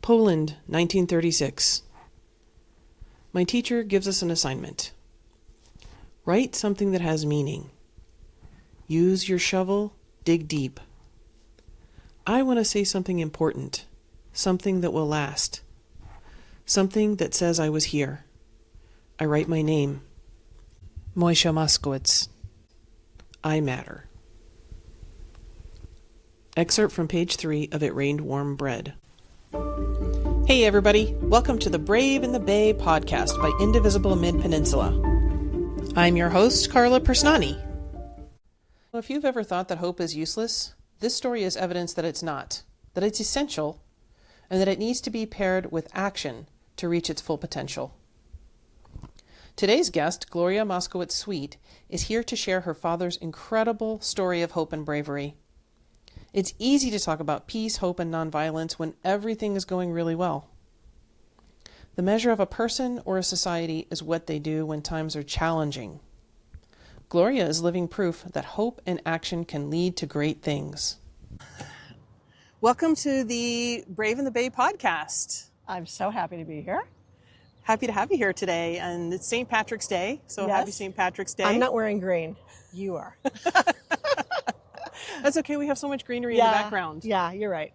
Poland, 1936. My teacher gives us an assignment. Write something that has meaning. Use your shovel, dig deep. I want to say something important, something that will last, something that says I was here. I write my name. Moishe Moskowitz. I matter. Excerpt from page 3 of It Rained Warm Bread. Hey everybody, welcome to the Brave in the Bay podcast by Indivisible Mid-Peninsula. I'm your host, Carla. If you've ever thought that hope is useless, this story is evidence that it's not, that it's essential, and that it needs to be paired with action to reach its full potential. Today's guest, Gloria Moskowitz-Sweet, is here to share her father's incredible story of hope and bravery. It's easy to talk about peace, hope, and nonviolence when everything is going really well. The measure of a person or a society is what they do when times are challenging. Gloria is living proof that hope and action can lead to great things. Welcome to the Brave in the Bay podcast. I'm so happy to be here. Happy to have you here today. And it's St. Patrick's Day, so Yes. Happy St. Patrick's Day. I'm not wearing green. You are. That's okay. We have so much greenery in the background. Yeah, you're right.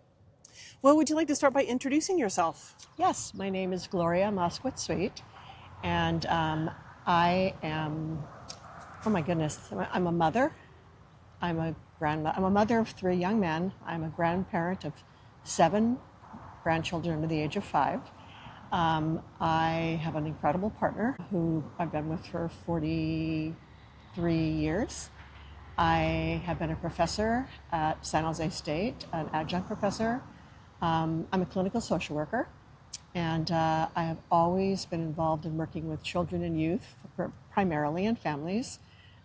Well, would you like to start by introducing yourself? Yes, my name is Gloria Moskowitz-Sweet, and I am, oh my goodness, I'm a mother. I'm a grandmother. I'm a mother of 3 young men. I'm a grandparent of 7 grandchildren under the age of 5. I have an incredible partner who I've been with for 43 years. I have been a professor at San Jose State, an adjunct professor. I'm a clinical social worker, and I have always been involved in working with children and youth, primarily in families.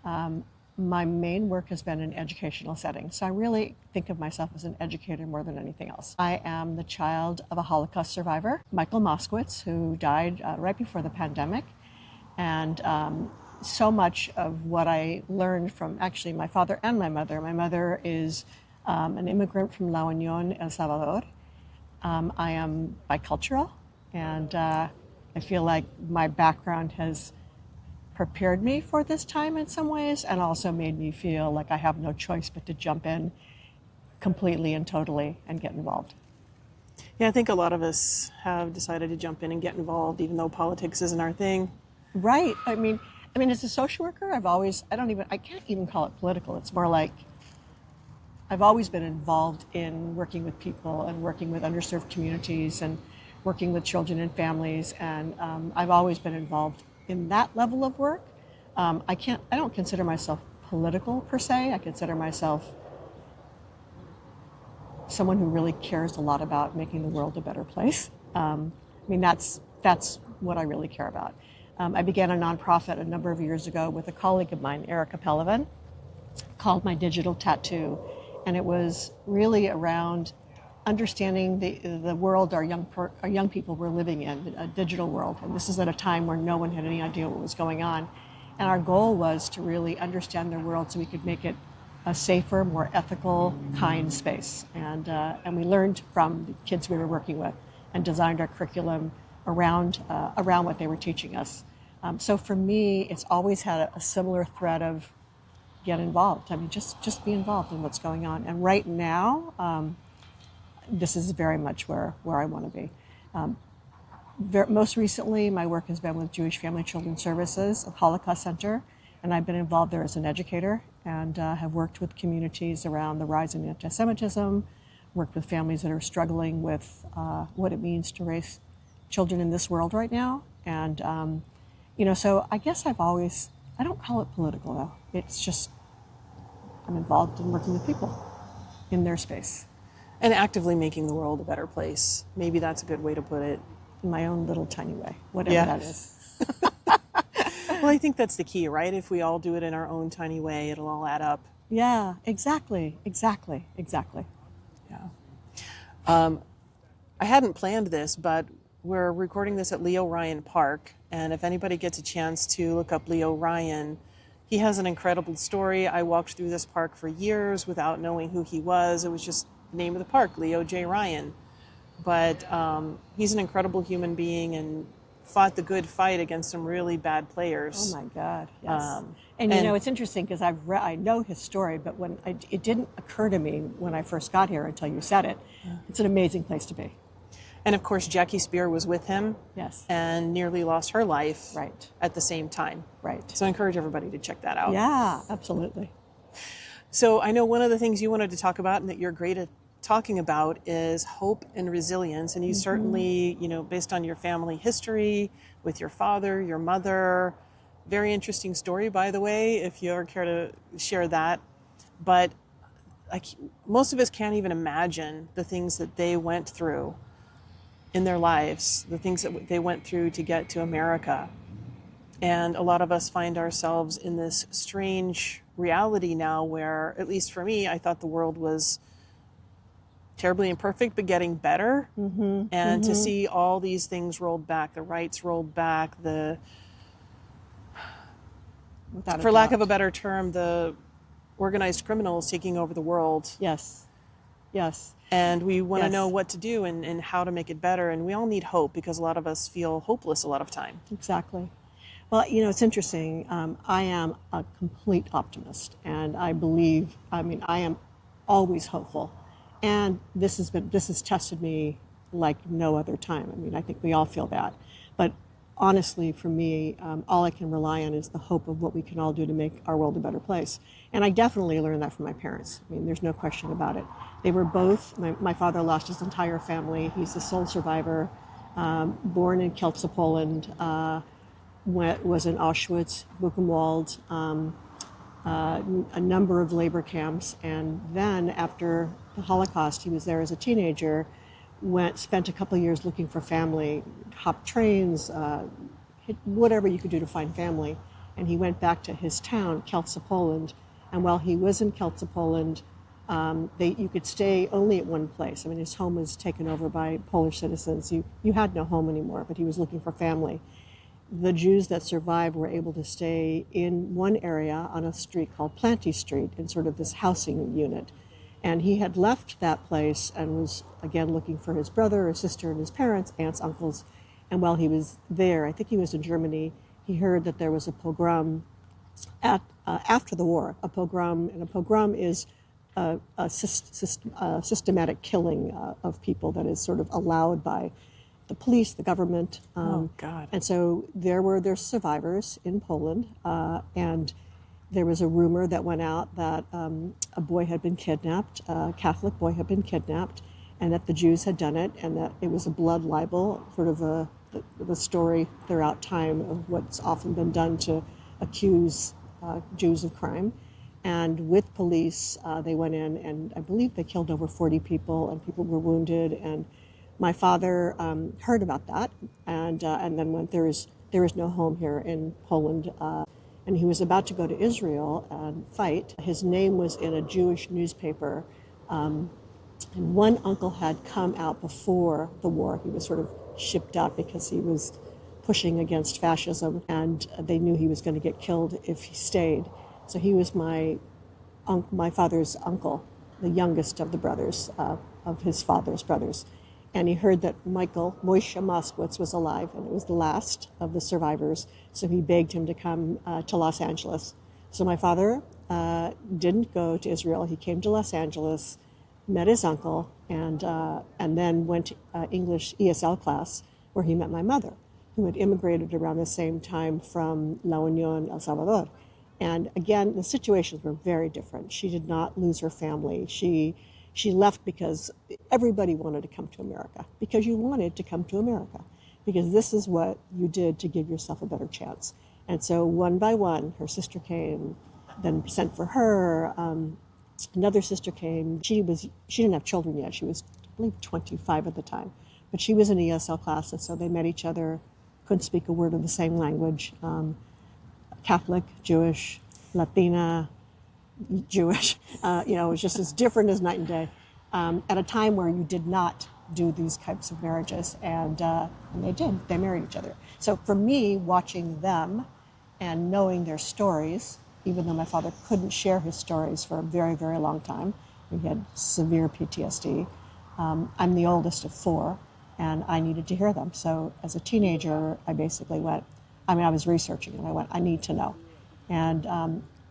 My main work has been in educational settings, so I really think of myself as an educator more than anything else. I am the child of a Holocaust survivor, Michael Moskowitz, who died right before the pandemic, and so much of what I learned from actually my father and my mother is an immigrant from La Union, El Salvador. I am bicultural, and I feel like my background has prepared me for this time in some ways, and also made me feel like I have no choice but to jump in completely and totally and get involved. Yeah, I think a lot of us have decided to jump in and get involved, even though politics isn't our thing. Right. I mean, as a social worker, I can't even call it political. It's more like I've always been involved in working with people and working with underserved communities and working with children and families, and I've always been involved in that level of work. I don't consider myself political per se. I consider myself someone who really cares a lot about making the world a better place. That's what I really care about. I began a nonprofit a number of years ago with a colleague of mine, Erica Pellivan, called My Digital Tattoo. And it was really around understanding the world our young people were living in, a digital world. And this is at a time where no one had any idea what was going on. And our goal was to really understand their world so we could make it a safer, more ethical, kind space. And we learned from the kids we were working with and designed our curriculum around what they were teaching us. So for me, it's always had a similar thread of get involved. Just be involved in what's going on. And right now, this is very much where I want to be. Most recently, my work has been with Jewish Family Children Services, a Holocaust Center, and I've been involved there as an educator and have worked with communities around the rise in anti-Semitism, worked with families that are struggling with what it means to raise children in this world right now. And, so I guess I don't call it political though. It's just, I'm involved in working with people in their space. And actively making the world a better place. Maybe that's a good way to put it. In my own little tiny way, whatever that is. Well, I think that's the key, right? If we all do it in our own tiny way, it'll all add up. Yeah, exactly. Yeah. I hadn't planned this, but we're recording this at Leo Ryan Park. And if anybody gets a chance to look up Leo Ryan, he has an incredible story. I walked through this park for years without knowing who he was. It was just the name of the park, Leo J. Ryan. but he's an incredible human being and fought the good fight against some really bad players. Oh my God, yes. And you know, it's interesting because I know his story, but it didn't occur to me when I first got here until you said it. It's an amazing place to be. And of course, Jackie Spear was with him. Yes. And nearly lost her life. Right. At the same time. Right. So I encourage everybody to check that out. Yeah, absolutely. So I know one of the things you wanted to talk about and that you're great at talking about is hope and resilience. And you certainly, you know, based on your family history with your father, your mother, very interesting story, by the way, if you ever care to share that. But most of us can't even imagine the things that they went through in their lives, the things that they went through to get to America. And a lot of us find ourselves in this strange reality now where, at least for me, I thought the world was terribly imperfect, but getting better. And to see all these things rolled back, the rights rolled back, for lack of a better term, the organized criminals taking over the world. Yes. Yes. And we want to know what to do and how to make it better. And we all need hope because a lot of us feel hopeless a lot of time. Exactly. Well, you know, it's interesting. I am a complete optimist, and I am always hopeful. And this has tested me like no other time. I mean, I think we all feel that. But honestly, for me, all I can rely on is the hope of what we can all do to make our world a better place. And I definitely learned that from my parents. I mean, there's no question about it. They were both, my father lost his entire family. He's the sole survivor, born in Kielce, Poland, was in Auschwitz, Buchenwald, a number of labor camps. And then after the Holocaust, he was there as a teenager, spent a couple of years looking for family, hopped trains, whatever you could do to find family. And he went back to his town, Kielce, Poland. And while he was in Kielce, Poland, you could stay only at one place. I mean, his home was taken over by Polish citizens. You had no home anymore, but he was looking for family. The Jews that survived were able to stay in one area on a street called Planty Street in sort of this housing unit. And he had left that place and was, again, looking for his brother, his sister, and his parents, aunts, uncles. And while he was there, I think he was in Germany, he heard that there was a pogrom after the war. A pogrom is a systematic killing of people that is sort of allowed by the police, the government. Oh, God. And so there's survivors in Poland, and there was a rumor that went out that a boy had been kidnapped, a Catholic boy had been kidnapped, and that the Jews had done it, and that it was a blood libel, sort of the story throughout time of what's often been done to accuse Jews of crime. And with police, they went in, and I believe they killed over 40 people, and people were wounded. And my father heard about that, and then went, there is no home here in Poland. And he was about to go to Israel and fight. His name was in a Jewish newspaper. And one uncle had come out before the war. He was sort of shipped out because he was pushing against fascism, and they knew he was going to get killed if he stayed. So he was my father's uncle, the youngest of the brothers, of his father's brothers. And he heard that Moishe Moskowitz was alive, and it was the last of the survivors. So he begged him to come to Los Angeles. So my father didn't go to Israel. He came to Los Angeles, met his uncle, and then went to English ESL class, where he met my mother, who had immigrated around the same time from La Union, El Salvador. And again, the situations were very different. She did not lose her family. She left because everybody wanted to come to America, because you wanted to come to America, because this is what you did to give yourself a better chance. And so one by one, her sister came, then sent for her. Another sister came. She didn't have children yet. She was, I believe, 25 at the time. But she was in ESL classes, so they met each other, couldn't speak a word of the same language. Catholic, Jewish, Latina, Jewish, it was just as different as night and day, at a time where you did not do these types of marriages, and they did. They married each other. So for me, watching them and knowing their stories, even though my father couldn't share his stories for a very, very long time, he had severe PTSD, I'm the oldest of four, and I needed to hear them. So as a teenager, I basically went, I was researching, and I went, I need to know. And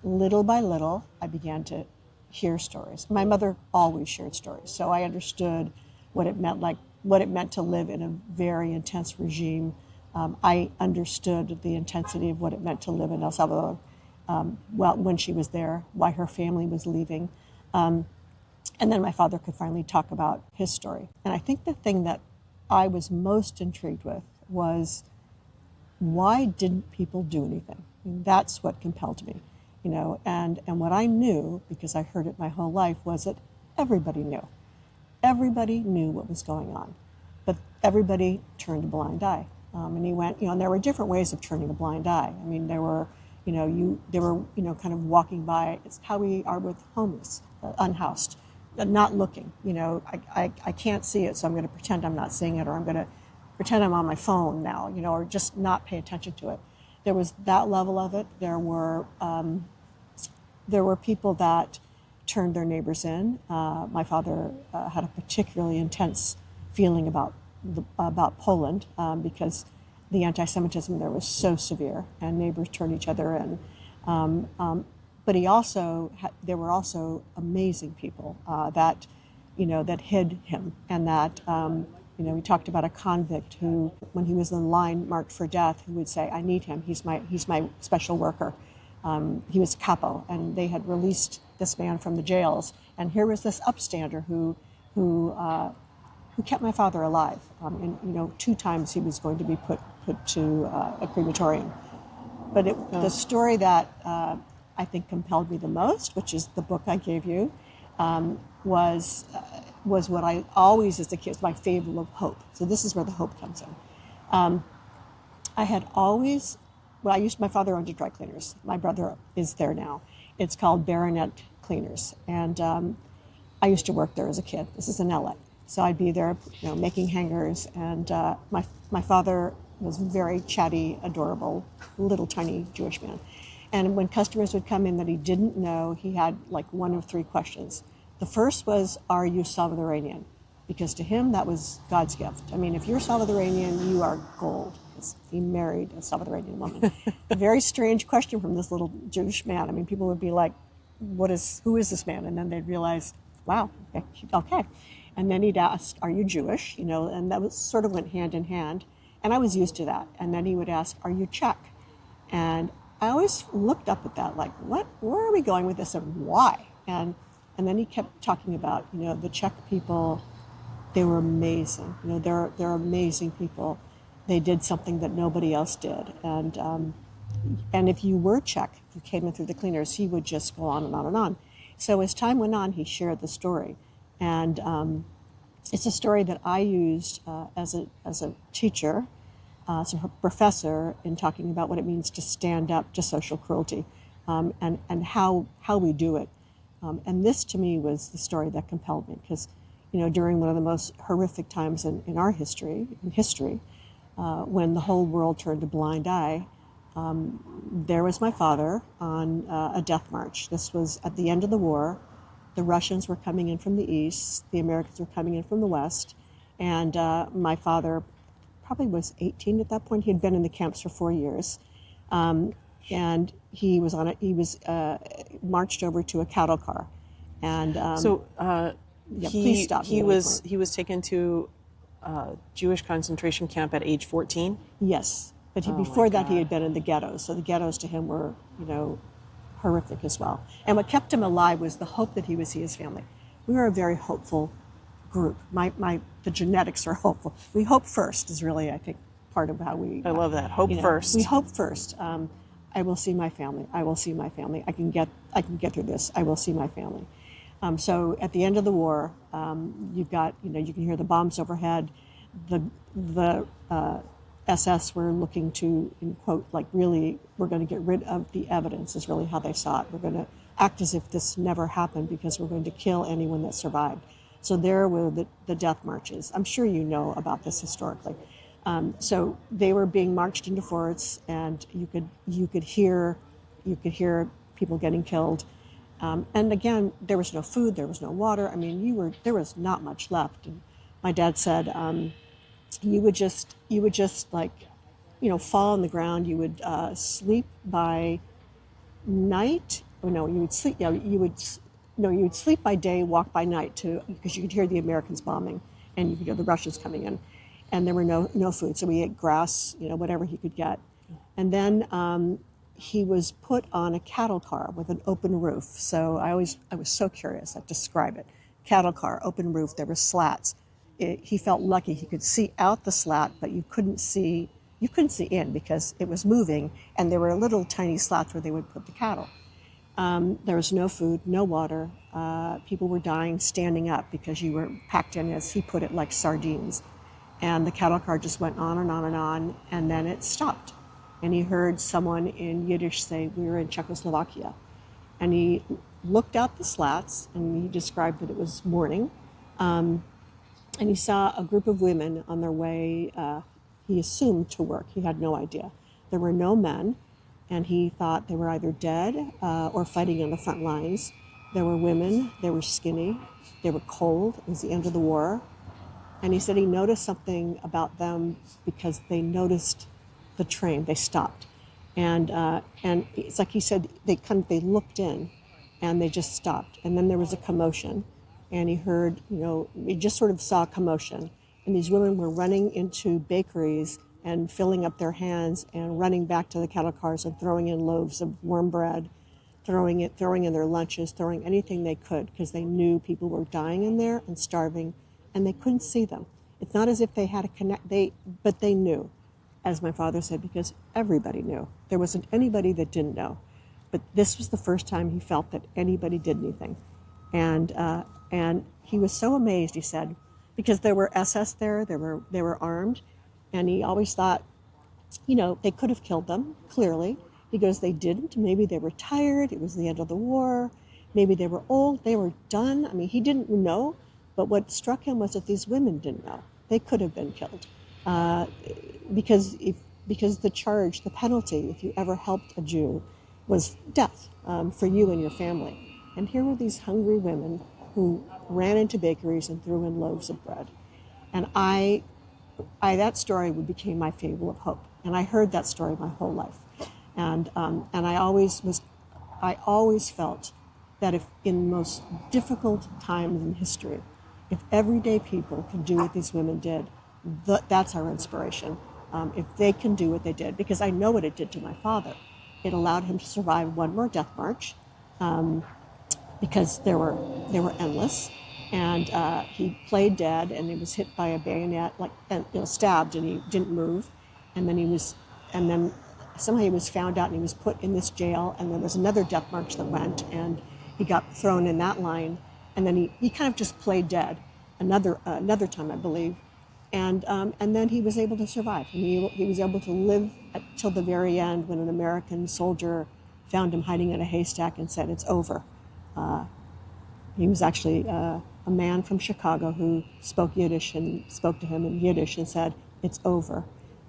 little by little, I began to hear stories. My mother always shared stories, so I understood what it meant to live in a very intense regime. I understood the intensity of what it meant to live in El Salvador. When she was there, why her family was leaving. And then my father could finally talk about his story. And I think the thing that I was most intrigued with was, why didn't people do anything? I mean, that's what compelled me, and what I knew, because I heard it my whole life, was that everybody knew. Everybody knew what was going on, but everybody turned a blind eye. And he went, and there were different ways of turning a blind eye. I mean, there were, kind of walking by. It's how we are with homeless, unhoused, not looking. I can't see it, so I'm going to pretend I'm not seeing it, or I'm going to pretend I'm on my phone now, or just not pay attention to it. There was that level of it. There were people that turned their neighbors in. My father had a particularly intense feeling about Poland because the anti-Semitism there was so severe, and neighbors turned each other in. But there were also amazing people that hid him, and that we talked about a convict who, when he was in line marked for death, who would say, "I need him. He's my special worker." He was a capo, and they had released this man from the jails, and here was this upstander who kept my father alive. And 2 times he was going to be put to a crematorium. But the story that I think compelled me the most, which is the book I gave you, was what I always, as a kid, my fable of hope. So this is where the hope comes in. I had always, my father owned a dry cleaners. My brother is there now. It's called Baronet Cleaners. And I used to work there as a kid. This is in LA. So I'd be there, making hangers. And my father was very chatty, adorable, little tiny Jewish man. And when customers would come in that he didn't know, he had like 1 of 3 questions. The first was, "Are you Salvadoranian?" Because to him, that was God's gift. I mean, if you're Salvadoranian, you are gold. He married a Salvadoranian woman. A very strange question from this little Jewish man. I mean, people would be like, who is this man? And then they'd realize, wow, okay. And then he'd ask, "Are you Jewish?" And that was sort of went hand in hand. And I was used to that. And then he would ask, "Are you Czech?" And I always looked up at that, like, where are we going with this, and why? And then he kept talking about, the Czech people, they were amazing. They're amazing people. They did something that nobody else did. And if you were Czech, if you came in through the cleaners, he would just go on and on and on. So as time went on, he shared the story. And it's a story that I used as a teacher, as a professor, in talking about what it means to stand up to social cruelty, and how we do it. And this, to me, was the story that compelled me, because, during one of the most horrific times in our history, when the whole world turned a blind eye, there was my father on a death march. This was at the end of the war. The Russians were coming in from the east, the Americans were coming in from the west, and my father probably was 18 at that point. He had been in the camps for 4 years, and he was marched over to a cattle car, and please stop. He was taken to a Jewish concentration camp at age 14. Yes, but before that he had been in the ghettos. So the ghettos to him were, horrific as well. And what kept him alive was the hope that he would see his family. We were a very hopeful group. The genetics are hopeful. We hope first is really, I think, part of how we. I love that. Hope first. We hope first. I will see my family. I will see my family. I can get through this. I will see my family. So at the end of the war, you've got, you can hear the bombs overhead. The SS were looking to, in quote, like, really, we're going to get rid of the evidence, is really how they saw it. We're going to act as if this never happened, because we're going to kill anyone that survived. So there were the death marches. I'm sure you know about this historically. So they were being marched into forts, and you could hear people getting killed. And again, there was no food, there was no water. I mean, there was not much left. And my dad said, you would just like, fall on the ground. You would sleep by night. Oh no, you would sleep. Yeah, you would. No, you would sleep by day, walk by night, because you could hear the Americans bombing, and you could hear the Russians coming in, and there were no food. So we ate grass, whatever he could get, and then he was put on a cattle car with an open roof. So I was so curious. Like, describe it. Cattle car, open roof. There were slats. He felt lucky. He could see out the slat, but you couldn't see in because it was moving, and there were little tiny slats where they would put the cattle. There was no food, no water. People were dying standing up because you were packed in, as he put it, like sardines. And the cattle car just went on and on and on, and then it stopped. And he heard someone in Yiddish say, we were in Czechoslovakia. And he looked out the slats, and he described that it was morning. And he saw a group of women on their way, he assumed, to work. He had no idea. There were no men, and he thought they were either dead or fighting on the front lines. There were women. They were skinny. They were cold. It was the end of the war. And he said he noticed something about them because they noticed the train. They stopped. And it's like he said, they looked in, and they just stopped. And then there was a commotion. And he heard, he just sort of saw a commotion. And these women were running into bakeries and filling up their hands and running back to the cattle cars and throwing in loaves of warm bread, throwing in their lunches, throwing anything they could, because they knew people were dying in there and starving, and they couldn't see them. It's not as if they had a connect, but they knew, as my father said, because everybody knew. There wasn't anybody that didn't know. But this was the first time he felt that anybody did anything. And he was so amazed, he said, because there were SS there, they were armed, and he always thought, they could have killed them, clearly. He goes, they didn't. Maybe they were tired. It was the end of the war. Maybe they were old. They were done. I mean, he didn't know, but what struck him was that these women didn't know. They could have been killed. Because the charge, the penalty, if you ever helped a Jew, was death for you and your family. And here were these hungry women who ran into bakeries and threw in loaves of bread. And that story became my fable of hope. And I heard that story my whole life. And I always felt that if in the most difficult times in history, if everyday people can do what these women did, that's our inspiration. If they can do what they did, because I know what it did to my father. It allowed him to survive one more death march, because they were endless, and he played dead, and he was hit by a bayonet, stabbed, and he didn't move, and then somehow he was found out, and he was put in this jail, and there was another death march that went, and he got thrown in that line, and then he kind of just played dead another time, I believe, and then he was able to survive, and he was able to live till the very end, when an American soldier found him hiding in a haystack and said, "It's over." He was actually a man from Chicago who spoke Yiddish and spoke to him in Yiddish and said, "It's over.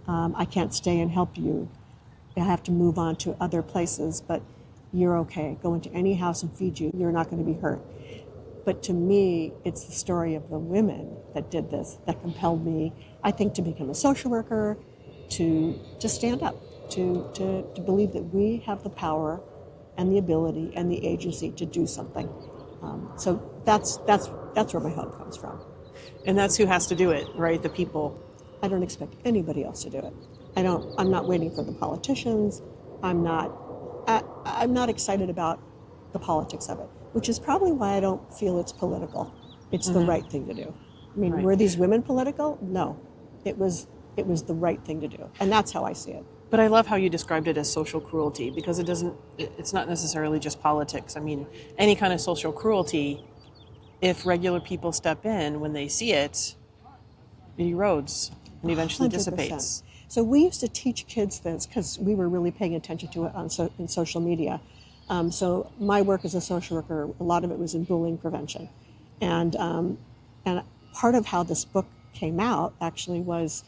I can't stay and help you. I have to move on to other places, but you're okay. Go into any house and feed you. You're not going to be hurt." But to me, it's the story of the women that did this that compelled me, I think, to become a social worker, to stand up, to believe that we have the power and the ability and the agency to do something. So that's where my hope comes from. And that's who has to do it, right? The people. I don't expect anybody else to do it. I'm not waiting for the politicians. I'm not excited about the politics of it, which is probably why I don't feel it's political. It's the right thing to do. I mean, Were these women political? No. It was the right thing to do. And that's how I see it. But I love how you described it as social cruelty, because it's not necessarily just politics. I mean, any kind of social cruelty, if regular people step in, when they see it, it erodes and eventually 100%. Dissipates. So we used to teach kids this because we were really paying attention to it in social media. So my work as a social worker, a lot of it was in bullying prevention. And part of how this book came out actually was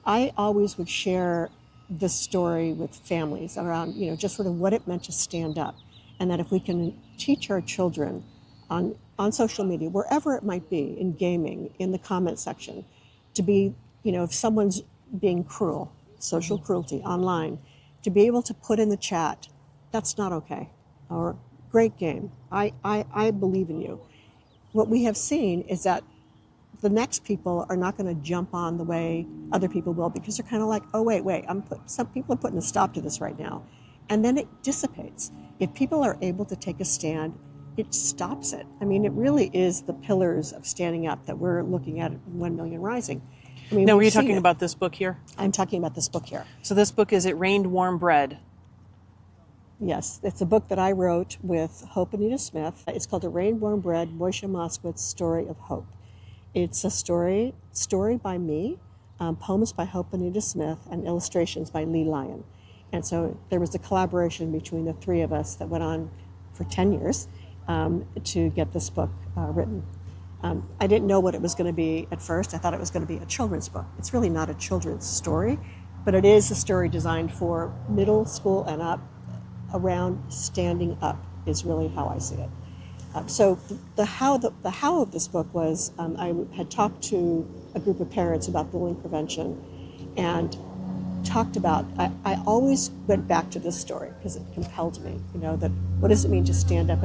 I always would share this story with families around, just sort of what it meant to stand up. And that if we can teach our children on social media, wherever it might be, in gaming, in the comment section, to be, if someone's being cruel, social cruelty online, to be able to put in the chat, that's not okay, or great game, I believe in you. What we have seen is that the next people are not going to jump on the way other people will, because they're kind of like, oh, wait, some people are putting a stop to this right now. And then it dissipates. If people are able to take a stand, it stops it. I mean, it really is the pillars of standing up that we're looking at in 1 Million Rising. I mean, now, were you talking about this book here? I'm talking about this book here. So this book is It Rained Warm Bread. Yes, it's a book that I wrote with Hope Anita Smith. It's called It Rained Warm Bread, Moishe Moskowitz, Story of Hope. It's a story by me, poems by Hope Anita Smith, and illustrations by Lee Lyon. And so there was a collaboration between the three of us that went on for 10 years to get this book written. I didn't know what it was going to be at first. I thought it was going to be a children's book. It's really not a children's story, but it is a story designed for middle school and up, around standing up is really how I see it. So the how of this book was, I had talked to a group of parents about bullying prevention, and talked about, I always went back to this story because it compelled me, that what does it mean to stand up?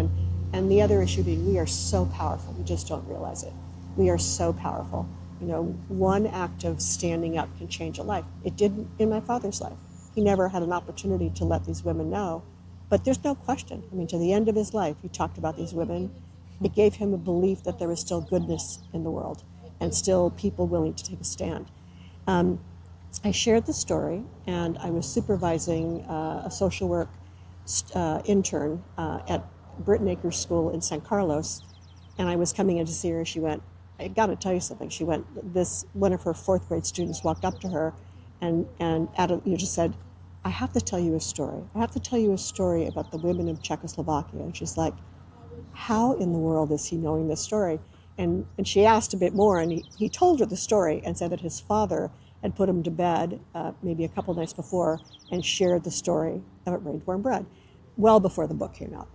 And the other issue being, we are so powerful, we just don't realize it. We are so powerful. One act of standing up can change a life. It didn't in my father's life. He never had an opportunity to let these women know. But there's no question. I mean, to the end of his life, he talked about these women. It gave him a belief that there was still goodness in the world and still people willing to take a stand. I shared the story, and I was supervising a social work intern at Britton Acres School in San Carlos, and I was coming in to see her. She went, I got to tell you something. She went, one of her fourth grade students walked up to her and just said, I have to tell you a story. I have to tell you a story about the women of Czechoslovakia. And she's like, how in the world is he knowing this story? And she asked a bit more, and he told her the story and said that his father had put him to bed maybe a couple nights before and shared the story of It Rained Warm Bread well before the book came out.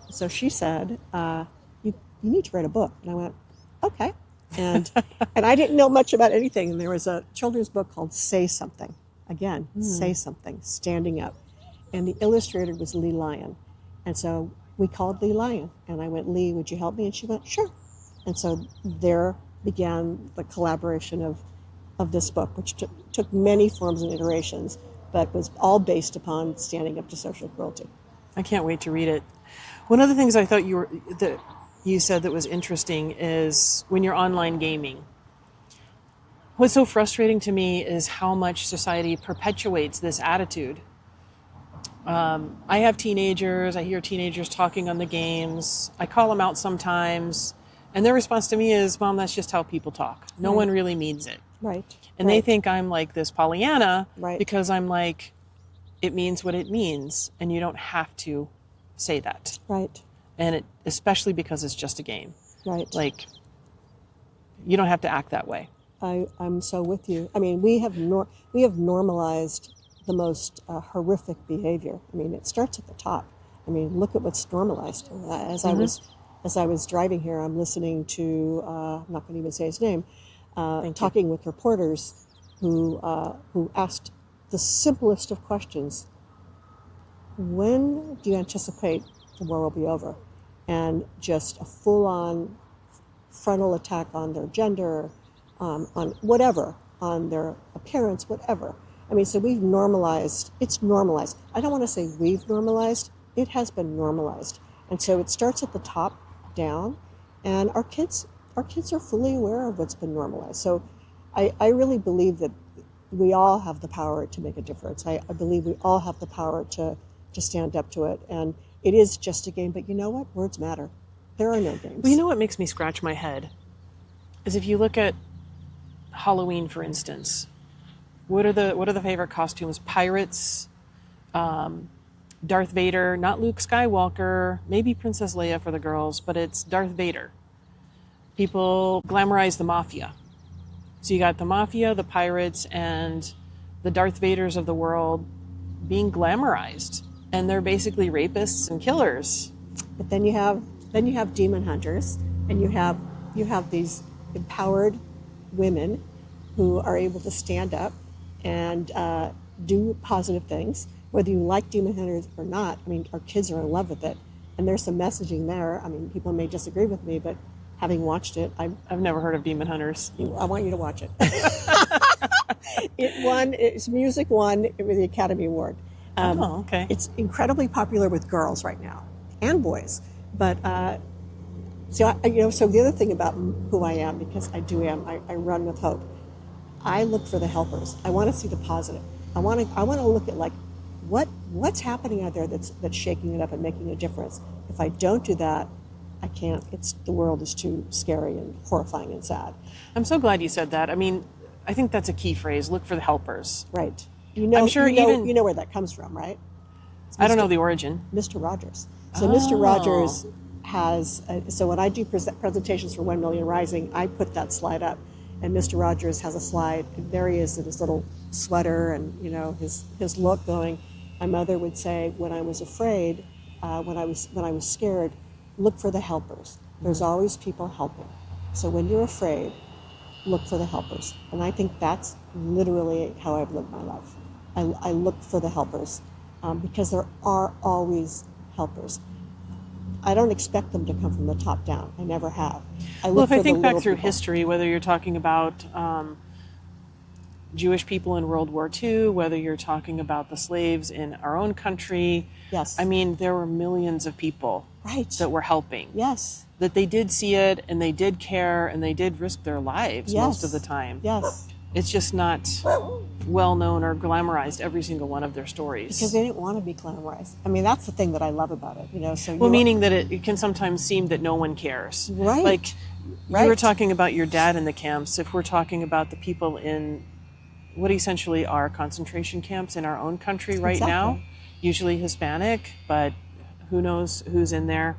So she said, you need to write a book. And I went, okay. And I didn't know much about anything. And there was a children's book called Say Something. Again, Say Something, standing up. And the illustrator was Lee Lyon. And so we called Lee Lyon. And I went, Lee, would you help me? And she went, sure. And so there began the collaboration of this book, which took many forms and iterations, but was all based upon standing up to social cruelty. I can't wait to read it. One of the things I thought you said that was interesting is when you're online gaming. What's so frustrating to me is how much society perpetuates this attitude. I have teenagers. I hear teenagers talking on the games. I call them out sometimes. And their response to me is, Mom, that's just how people talk. No one really means it. Right. And they think I'm like this Pollyanna because I'm like, it means what it means. And you don't have to say that. Right. And especially because it's just a game. Right. Like, you don't have to act that way. I'm so with you. I mean, we have normalized the most horrific behavior. I mean, it starts at the top. I mean, look at what's normalized. As I was driving here, I'm listening to I'm not going to even say his name, talking with reporters who asked the simplest of questions: when do you anticipate the war will be over? And just a full-on frontal attack on their gender, on whatever, on their appearance, whatever. I mean, so we've normalized. It's normalized. I don't want to say we've normalized. It has been normalized. And so it starts at the top down, and our kids are fully aware of what's been normalized. So I really believe that we all have the power to make a difference. I believe we all have the power to stand up to it. And it is just a game, but you know what? Words matter. There are no games. Well, you know what makes me scratch my head? Is if you look at Halloween, for instance, what are the favorite costumes? Pirates, Darth Vader, not Luke Skywalker, maybe Princess Leia for the girls, but it's Darth Vader. People glamorize the mafia. So you got the mafia, the pirates, and the Darth Vaders of the world being glamorized. And they're basically rapists and killers. But then you have demon hunters, and you have these empowered women who are able to stand up and do positive things, whether you like demon hunters or not. I mean, our kids are in love with it, and there's some messaging there. I mean, people may disagree with me, but having watched it, I've never heard of demon hunters. I want you to watch it. Its music won with the Academy Award. Okay. It's incredibly popular with girls right now and boys. But so the other thing about who I am, because I run with hope. I look for the helpers. I want to see the positive. I want to look at like what's happening out there that's shaking it up and making a difference. If I don't do that, I can't. The world is too scary and horrifying and sad. I'm so glad you said that. I mean, I think that's a key phrase. Look for the helpers. Right. I'm sure you know where that comes from, right? I don't know the origin. Mr. Rogers. So Mr. Rogers has. So when I do presentations for 1 Million Rising, I put that slide up, and Mr. Rogers has a slide. And there he is in his little sweater and his look going. My mother would say, when I was afraid, when I was scared, look for the helpers. There's always people helping. So when you're afraid, look for the helpers. And I think that's literally how I've lived my life. I look for the helpers because there are always helpers. I don't expect them to come from the top down. I never have. Well, if I think back through history, whether you're talking about Jewish people in World War II, whether you're talking about the slaves in our own country, yes. I mean, there were millions of people that were helping. Yes. That they did see it, and they did care, and they did risk their lives most of the time. Yes. It's just not well known or glamorized, every single one of their stories. Because they didn't want to be glamorized. I mean, that's the thing that I love about it. So meaning that it can sometimes seem that no one cares. Right. Like you were talking about your dad in the camps. If we're talking about the people in what essentially are concentration camps in our own country right now, usually Hispanic, but who knows who's in there.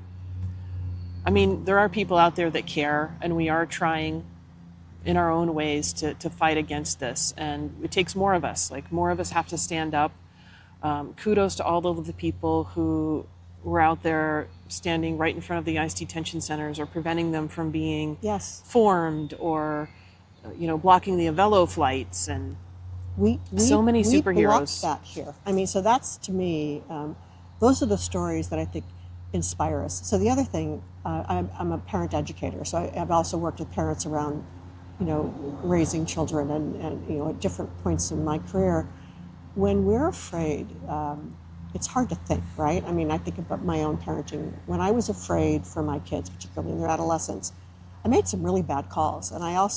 I mean, there are people out there that care, and we are trying in our own ways to fight against this. And it takes more of us. Like, more of us have to stand up. Kudos to all of the people who were out there standing right in front of the ICE detention centers or preventing them from being formed or, blocking the Avello flights. And so many superheroes. We blocked that here. I mean, so that's, to me, those are the stories that I think inspire us. So the other thing, I'm a parent educator, so I've also worked with parents around, raising children and at different points in my career. When we're afraid, it's hard to think, right? I mean, I think about my own parenting. When I was afraid for my kids, particularly in their adolescence, I made some really bad calls, and I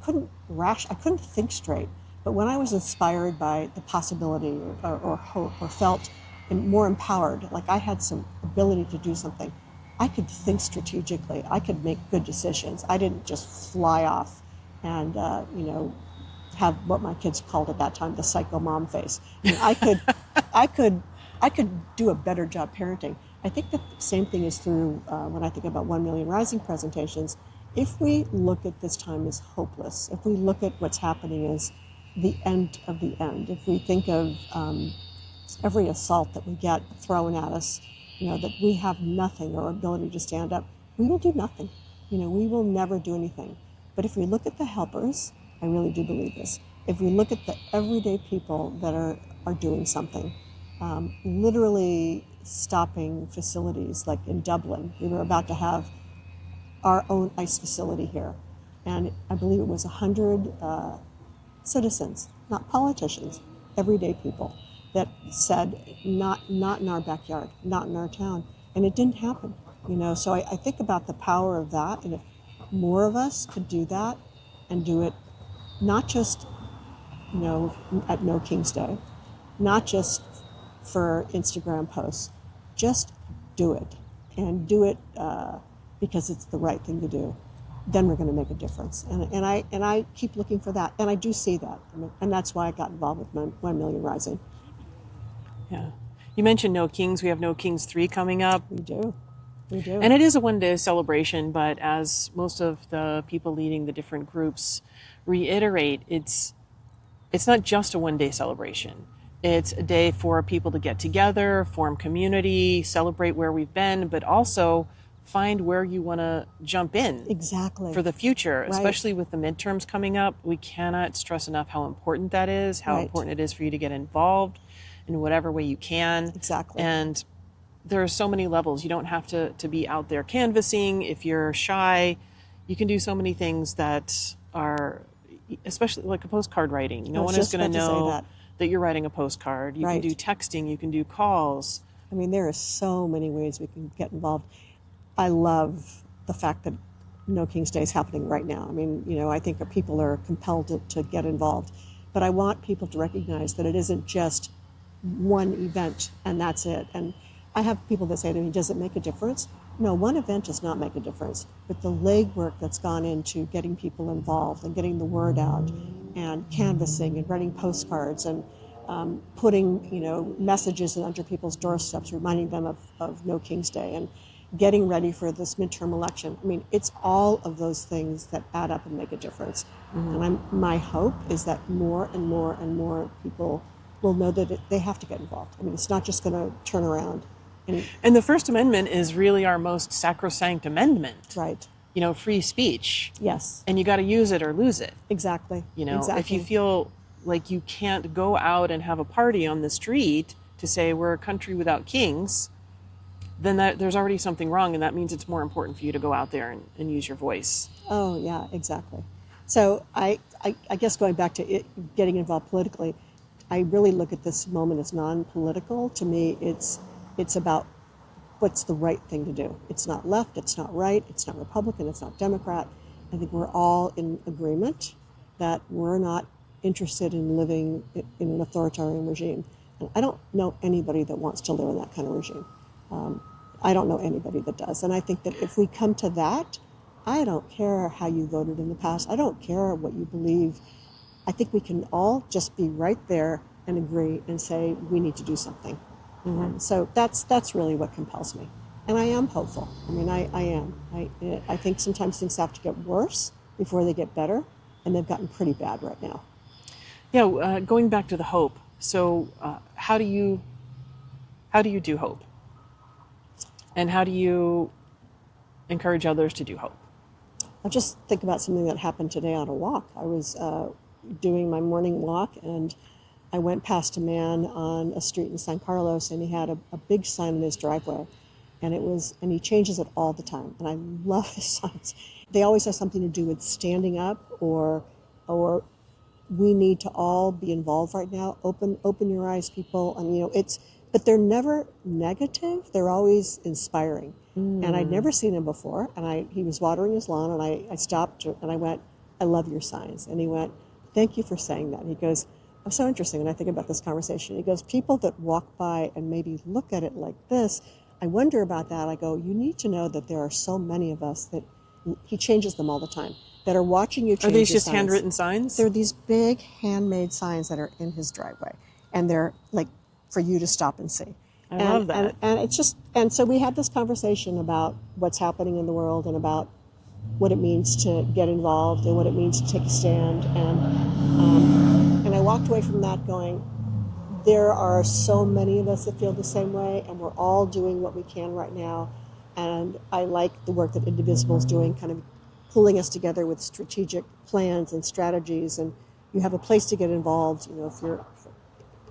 couldn't think straight. But when I was inspired by the possibility or hope or felt more empowered, like I had some ability to do something, I could think strategically. I could make good decisions. I didn't just fly off and, have what my kids called at that time the psycho mom face. I mean, I could do a better job parenting. I think the same thing is through when I think about 1 Million Rising presentations. If we look at this time as hopeless, if we look at what's happening as the end of the end, if we think of every assault that we get thrown at us, that we have nothing or ability to stand up, we will do nothing. We will never do anything. But if we look at the helpers, I really do believe this, if we look at the everyday people that are doing something, literally stopping facilities like in Dublin, we were about to have our own ICE facility here. And I believe it was 100 citizens, not politicians, everyday people, that said, not in our backyard, not in our town. And it didn't happen, So I think about the power of that. And if more of us could do that and do it not just, at No King's Day, not just for Instagram posts, just do it. And do it because it's the right thing to do. Then we're going to make a difference. And I keep looking for that. And I do see that. And that's why I got involved with 1 Million Rising. Yeah. You mentioned No Kings. We have No Kings 3 coming up. We do. And it is a one-day celebration, but as most of the people leading the different groups reiterate, it's not just a one-day celebration. It's a day for people to get together, form community, celebrate where we've been, but also find where you want to jump in. Exactly. For the future, Right. especially with the midterms coming up. We cannot stress enough how important that is, how Right. important it is for you to get involved in whatever way you can. Exactly. And there are so many levels. You don't have to be out there canvassing. If you're shy, you can do so many things that are, especially like a postcard writing. No one is going to know that you're writing a postcard. You Right. can do texting, you can do calls. I mean, there are so many ways we can get involved. I love the fact that No King's Day is happening right now. I mean, I think that people are compelled to get involved. But I want people to recognize that it isn't just one event and that's it. And I have people that say to me, does it make a difference? No, one event does not make a difference. But the legwork that's gone into getting people involved and getting the word out and canvassing and writing postcards and putting, messages under people's doorsteps, reminding them of No King's Day and getting ready for this midterm election. I mean, it's all of those things that add up and make a difference. Mm-hmm. And my hope is that more and more and more people will know that they have to get involved. I mean, it's not just going to turn around. And the First Amendment is really our most sacrosanct amendment. Right. Free speech. Yes. And you got to use it or lose it. Exactly. Exactly. If you feel like you can't go out and have a party on the street to say we're a country without kings, then there's already something wrong, and that means it's more important for you to go out there and use your voice. Oh, yeah, exactly. So I guess going back to getting involved politically, I really look at this moment as non-political. To me, it's about what's the right thing to do. It's not left, it's not right, it's not Republican, it's not Democrat. I think we're all in agreement that we're not interested in living in an authoritarian regime. And I don't know anybody that wants to live in that kind of regime. I don't know anybody that does. And I think that if we come to that, I don't care how you voted in the past. I don't care what you believe. I think we can all just be right there and agree and say we need to do something. Mm-hmm. So that's really what compels me. And I am hopeful. I mean, I am. I think sometimes things have to get worse before they get better, and they've gotten pretty bad right now. Yeah, going back to the hope. So how do you do hope? And how do you encourage others to do hope? I'll just think about something that happened today on a walk. I was doing my morning walk, and I went past a man on a street in San Carlos, and he had a big sign in his driveway, and he changes it all the time. And I love his signs. They always have something to do with standing up, or we need to all be involved right now. Open your eyes, people. And but they're never negative. They're always inspiring. Mm. And I'd never seen him before. And he was watering his lawn, and I stopped and I went, I love your signs. And he went, thank you for saying that. And he goes, I'm so interesting. And I think about this conversation. He goes, people that walk by and maybe look at it like this, I wonder about that. I go, you need to know that there are so many of us that he changes them all the time, that are watching you change. Are these just signs. Handwritten signs? They're these big handmade signs that are in his driveway. And they're like for you to stop and see. I love that. And it's just, and so we had this conversation about what's happening in the world and about what it means to get involved and what it means to take a stand. And I walked away from that going, there are so many of us that feel the same way, and we're all doing what we can right now. And I like the work that Indivisible is doing, kind of pulling us together with strategic plans and strategies. And you have a place to get involved, if you're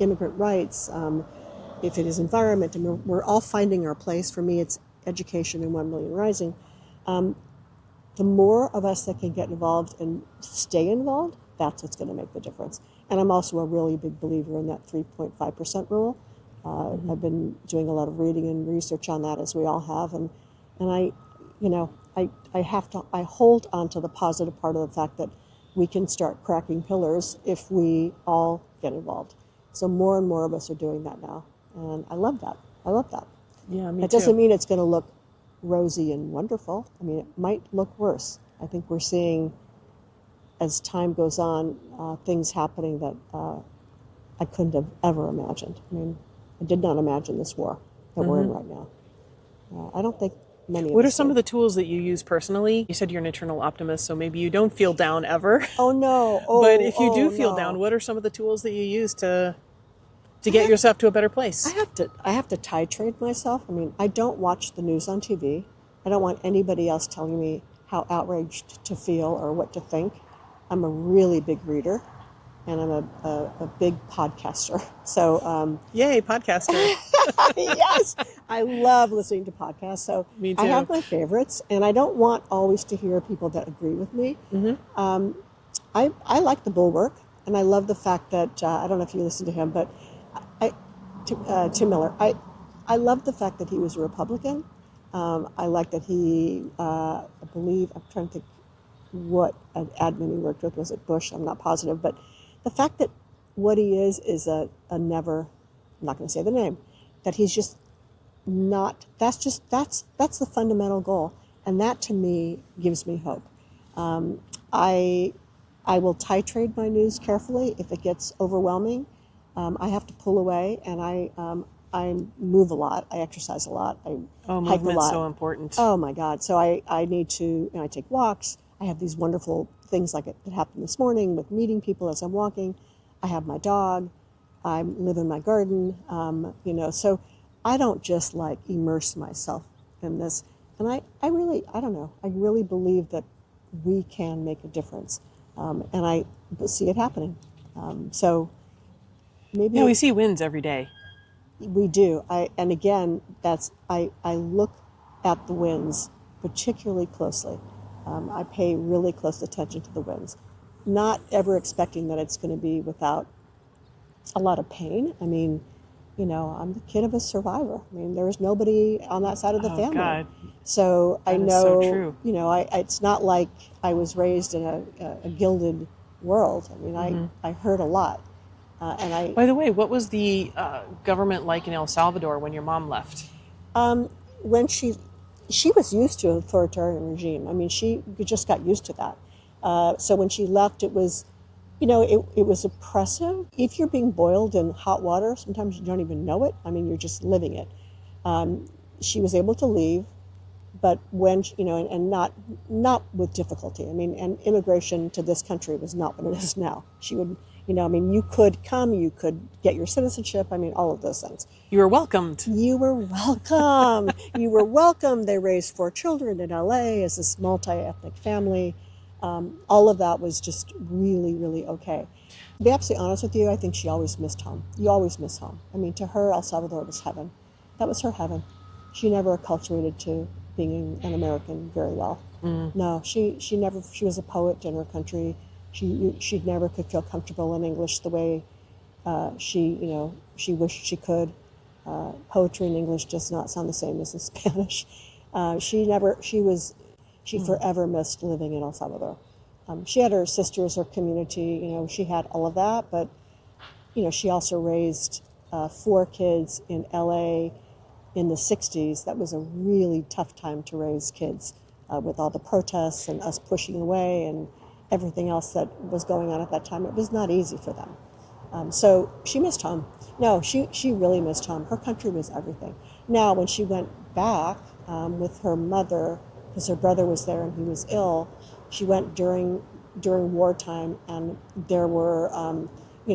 immigrant rights, if it is environment, and we're all finding our place. For me, it's education and 1 Million Rising. The more of us that can get involved and stay involved, that's what's going to make the difference. And I'm also a really big believer in that 3.5% rule. I've been doing a lot of reading and research on that, as we all have, and I hold on to the positive part of the fact that we can start cracking pillars if we all get involved. So more and more of us are doing that now, and I love that. Yeah, me too. That doesn't mean it's going to look rosy and wonderful. I mean, it might look worse. I think we're seeing, as time goes on, things happening that I couldn't have ever imagined. I mean, I did not imagine this war that we're in right now. I don't think many of us What are some did. of the tools that you use personally? You said you're an eternal optimist, so maybe you don't feel down ever. Oh, no. But if you do feel no. down, what are some of the tools that you use to to get yourself to a better place. I have to titrate myself. I mean, I don't watch the news on TV. I don't want anybody else telling me how outraged to feel or what to think. I'm a really big reader, and I'm a big podcaster. So, yay, podcaster. yes, I love listening to podcasts. So Me too. I have my favorites, and I don't want always to hear people that agree with me. I like the Bulwark, and I love the fact that, I don't know if you listen to him, but Tim Miller, I love the fact that he was a Republican. I like that he, I believe, I'm trying to think what an admin he worked with. Was it Bush? I'm not positive. But the fact that what he is a never, I'm not going to say the name, that he's just not, that's the fundamental goal. And that to me gives me hope. I will titrate my news carefully. If it gets overwhelming, I have to pull away, and I move a lot. I exercise a lot. I hike a lot. So important. Oh my God! So I need to. I take walks. I have these wonderful things like it that happened this morning with meeting people as I'm walking. I have my dog. I live in my garden. So I don't just like immerse myself in this. And I really don't know. I really believe that we can make a difference, and I see it happening. So maybe we see wins every day. We do. And again, I look at the wins particularly closely. I pay really close attention to the wins, not ever expecting that it's going to be without a lot of pain. I mean, I'm the kid of a survivor. I mean, there was nobody on that side of the family. God. So I know, so true. It's not like I was raised in a gilded world. I mean, I heard a lot. By the way, what was the government like in El Salvador when your mom left? When she was used to an authoritarian regime. I mean, she just got used to that. So when she left, it was, it was oppressive. If you're being boiled in hot water, sometimes you don't even know it. I mean, you're just living it. She was able to leave, but when, and not with difficulty. I mean, and immigration to this country was not what it is now. She would, you could come, you could get your citizenship. I mean, all of those things. You were welcomed. You were welcome. You were welcome. They raised 4 children in LA as this multi-ethnic family. All of that was just really, really okay. To be absolutely honest with you, I think she always missed home. You always miss home. I mean, to her, El Salvador was heaven. That was her heaven. She never acculturated to being an American very well. No, she never. She was a poet in her country. She never could feel comfortable in English the way she wished she could. Poetry in English does not sound the same as in Spanish. She forever missed living in El Salvador. She had her sisters, her community, she had all of that, but, she also raised 4 kids in LA in the 60s. That was a really tough time to raise kids with all the protests and us pushing away and everything else that was going on at that time. It was not easy for them. So she missed home. No, she really missed home. Her country was everything. Now, when she went back with her mother, because her brother was there and he was ill, she went during wartime, and there were,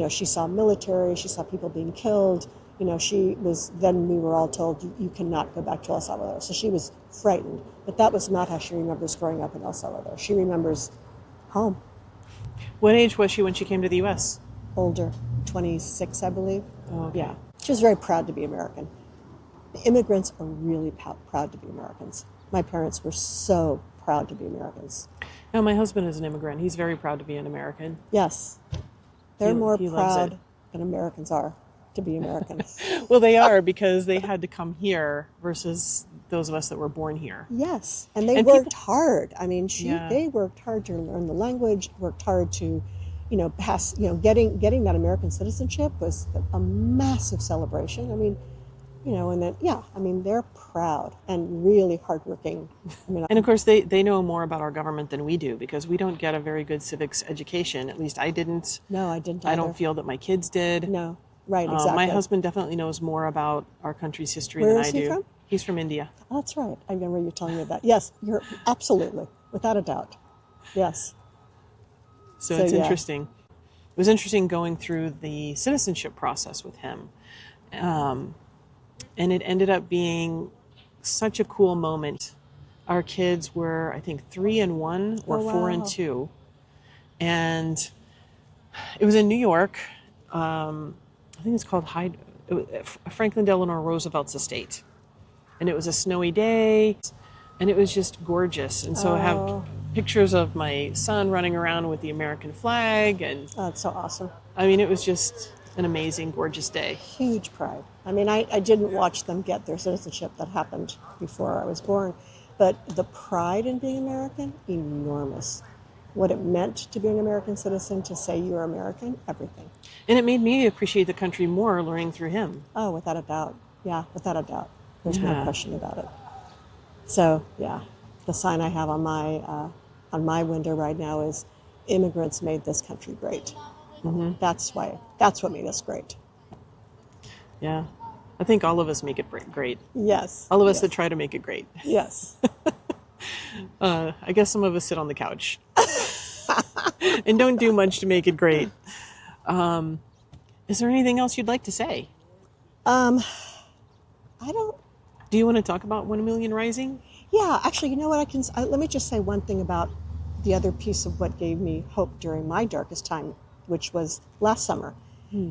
she saw military, she saw people being killed. Then we were all told, you cannot go back to El Salvador. So she was frightened. But that was not how she remembers growing up in El Salvador. She remembers home. What age was she when she came to the U.S.? Older, 26, I believe. Oh, okay. Yeah. She was very proud to be American. Immigrants are really proud to be Americans. My parents were so proud to be Americans. Now, my husband is an immigrant. He's very proud to be an American. Yes. They're more he loves proud it. than Americans are to be American. Well, they are, because they had to come here versus those of us that were born here. Yes. And they worked hard. I mean, they worked hard to learn the language, worked hard to, pass, getting that American citizenship was a massive celebration. I mean, and then, they're proud and really hardworking. And of course, they know more about our government than we do, because we don't get a very good civics education. At least I didn't. No, I didn't either. I don't feel that my kids did. No, right, exactly. My husband definitely knows more about our country's history than I do. Where is he from? He's from India. Oh, that's right. I remember you telling me that. Yes, you're absolutely, without a doubt. Yes. So it's interesting. was interesting going through the citizenship process with him. And it ended up being such a cool moment. Our kids were, I think, 3 and 1 or Oh, wow. 4 and 2. And it was in New York. I think it's called Franklin Delano Roosevelt's estate. And it was a snowy day, and it was just gorgeous. And so I have pictures of my son running around with the American flag. And That's so awesome. I mean, it was just an amazing, gorgeous day. Huge pride. I mean, I didn't watch them get their citizenship. That happened before I was born. But the pride in being American, enormous. What it meant to be an American citizen, to say you're American, everything. And it made me appreciate the country more learning through him. Oh, without a doubt. Yeah, without a doubt. There's Yeah. no question about it. So, yeah, the sign I have on my window right now is, "Immigrants made this country great." Mm-hmm. That's what made us great. Yeah. I think all of us make it great. Yes. All of us yes. that try to make it great. Yes. I guess some of us sit on the couch and don't do much to make it great. Is there anything else you'd like to say? I don't. Do you want to talk about 1 Million Rising? Yeah, actually, you know what? Let me just say one thing about the other piece of what gave me hope during my darkest time, which was last summer.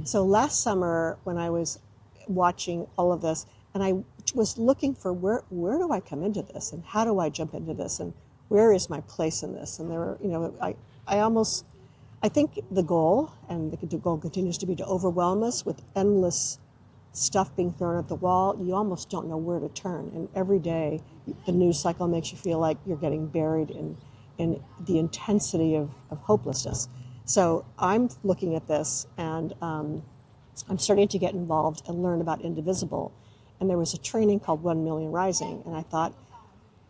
So last summer, when I was watching all of this, and I was looking for where do I come into this, and how do I jump into this, and where is my place in this? And there were, I think the goal, and the goal continues to be to overwhelm us with endless stuff being thrown at the wall. You almost don't know where to turn. And every day, the news cycle makes you feel like you're getting buried in the intensity of hopelessness. So I'm looking at this, and I'm starting to get involved and learn about Indivisible. And there was a training called 1 Million Rising, and I thought,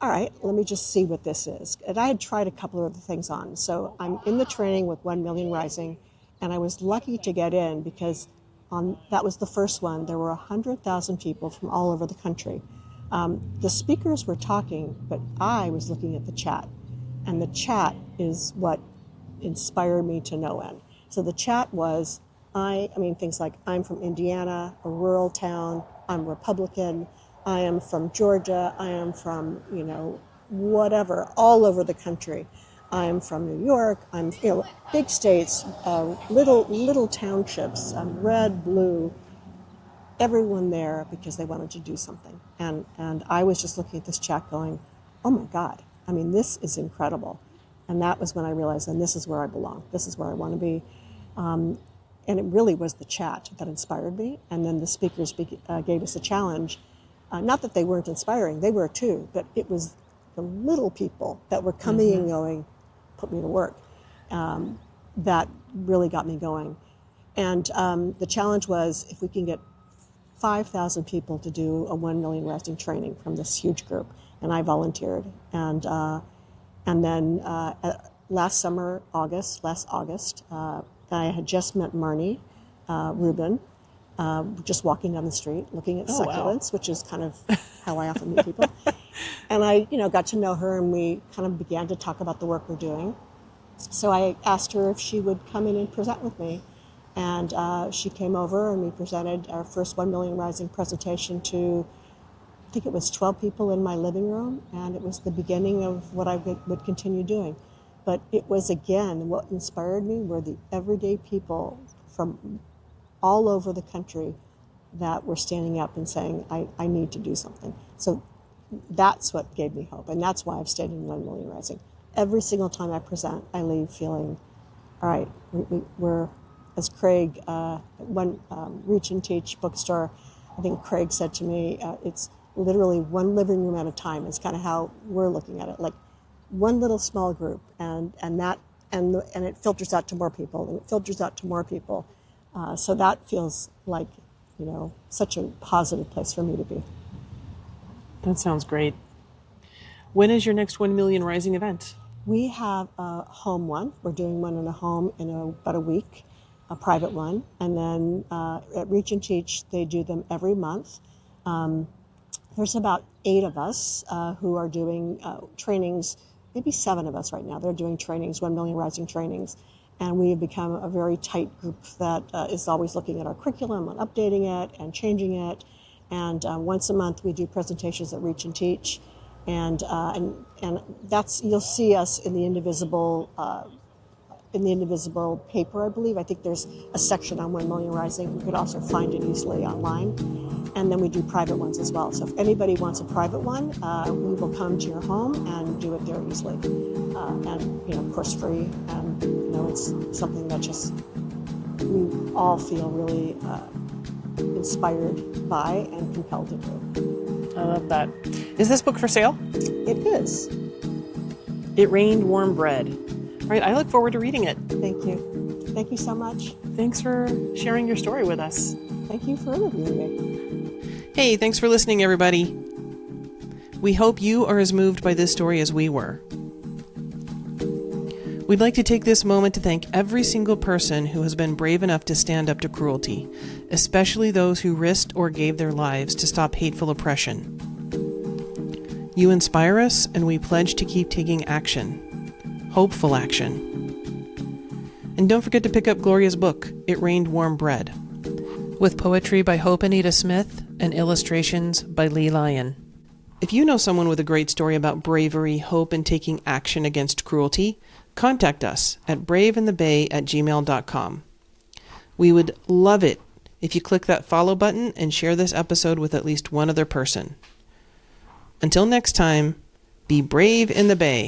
all right, let me just see what this is. And I had tried a couple of other things on. So I'm in the training with 1 Million Rising, and I was lucky to get in because that was the first one. There were 100,000 people from all over the country. The speakers were talking, but I was looking at the chat. And the chat is what inspired me to no end. So the chat was, things like, I'm from Indiana, a rural town, I'm Republican, I am from Georgia, I am from, whatever, all over the country. I'm from New York, I'm, big states, little townships, red, blue, everyone there because they wanted to do something. And I was just looking at this chat going, oh my God, this is incredible. And that was when I realized, and this is where I belong, this is where I want to be. And it really was the chat that inspired me. And then the speakers gave us a challenge. Not that they weren't inspiring, they were too, but it was the little people that were coming and going, put me to work, that really got me going. And the challenge was, if we can get 5,000 people to do a 1 Million Rising training from this huge group, and I volunteered. And then last August, I had just met Marnie Rubin, just walking down the street, looking at succulents, which is kind of how I often meet people. And I, got to know her, and we kind of began to talk about the work we're doing. So I asked her if she would come in and present with me. And she came over, and we presented our first 1 Million Rising presentation to, I think it was 12 people in my living room, and it was the beginning of what I would continue doing. But it was, again, what inspired me were the everyday people from all over the country that were standing up and saying, I need to do something. So that's what gave me hope, and that's why I've stayed in 1 Million Rising. Every single time I present, I leave feeling, all right, we're, as Craig, one Reach and Teach bookstore, I think Craig said to me, it's literally one living room at a time. It's kind of how we're looking at it, like one little small group, and it filters out to more people, and it filters out to more people. So that feels like, such a positive place for me to be. That sounds great. When is your next 1 Million Rising event? We have a home one. We're doing one in a home in about a week, a private one. And then at Reach and Teach, they do them every month. There's about 8 of us who are doing trainings, maybe 7 of us right now. They're doing trainings, 1 Million Rising trainings. And we have become a very tight group that is always looking at our curriculum and updating it and changing it. And once a month we do presentations at Reach and Teach. And that's, you'll see us in the Indivisible paper, I believe. I think there's a section on 1 Million Rising. You could also find it easily online. And then we do private ones as well. So if anybody wants a private one, we will come to your home and do it there easily. And, of course, free. And, it's something that just we all feel really inspired by and compelled to do. I love that. Is this book for sale? It is. It Rained Warm Bread. Right, I look forward to reading it. Thank you. Thank you so much. Thanks for sharing your story with us. Thank you for interviewing me. Hey, thanks for listening, everybody. We hope you are as moved by this story as we were. We'd like to take this moment to thank every single person who has been brave enough to stand up to cruelty, especially those who risked or gave their lives to stop hateful oppression. You inspire us, and we pledge to keep taking action. Hopeful action. And don't forget to pick up Gloria's book, It Rained Warm Bread, with poetry by Hope Anita Smith and illustrations by Lee Lyon. If you know someone with a great story about bravery, hope, and taking action against cruelty, contact us at braveinthebay@gmail.com. We would love it if you click that follow button and share this episode with at least one other person. Until next time, be brave in the Bay.